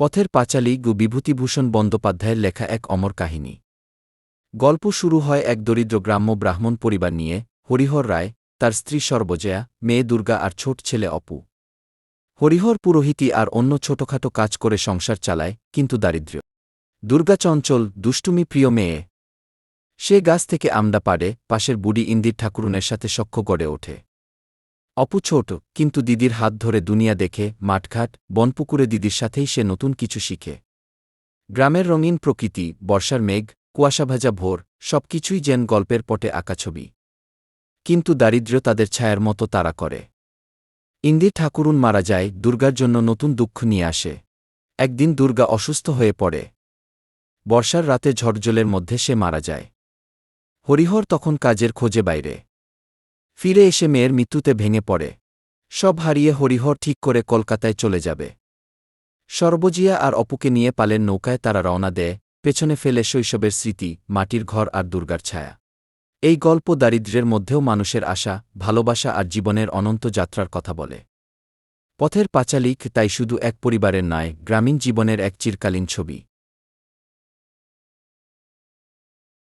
পথের পাঁচালী বিভূতিভূষণ বন্দ্যোপাধ্যায়ের লেখা এক অমর কাহিনী। গল্প শুরু হয় এক দরিদ্র গ্রাম্য ব্রাহ্মণ পরিবার নিয়ে। হরিহর রায়, তার স্ত্রী সর্বজয়া, মেয়ে দুর্গা আর ছোট ছেলে অপু। হরিহর পুরোহিতি আর অন্য ছোটখাটো কাজ করে সংসার চালায়, কিন্তু দারিদ্র্য। দুর্গা চঞ্চল, দুষ্টুমি প্রিয় মেয়ে। সে গাছ থেকে আমডা পাড়ে, পাশের বুড়ি ইন্দির ঠাকুরুনের সাথে সখ্য গড়ে ওঠে। অপু ছোট, কিন্তু দিদির হাত ধরে দুনিয়া দেখে, মাঠঘাট, বনপুকুরে দিদির সাথেই সে নতুন কিছু শিখে। গ্রামের রঙিন প্রকৃতি, বর্ষার মেঘ, কুয়াশাভাজা ভোর, সবকিছুই যেন গল্পের পটে আঁকা ছবি। কিন্তু দারিদ্র্য তাদের ছায়ার মতো তাড়া করে। ইন্দির ঠাকুরুন মারা যায়, দুর্গার জন্য নতুন দুঃখ নিয়ে আসে। একদিন দুর্গা অসুস্থ হয়ে পড়ে। বর্ষার রাতে ঝড়জলের মধ্যে সে মারা যায়। হরিহর তখন কাজের খোঁজে বাইরে। ফিরে এসে মেয়ের মৃত্যুতে ভেঙে পড়ে। সব হারিয়ে হরিহর ঠিক করে কলকাতায় চলে যাবে। সর্বজিয়া আর অপুকে নিয়ে পালের নৌকায় তারা রওনা দেয়, পেছনে ফেলে শৈশবের স্মৃতি, মাটির ঘর আর দুর্গার ছায়া। এই গল্প দারিদ্র্যের মধ্যেও মানুষের আশা, ভালোবাসা আর জীবনের অনন্ত যাত্রার কথা বলে। পথের পাঁচালী তাই শুধু এক পরিবারের নয়, গ্রামীণ জীবনের এক চিরকালীন ছবি।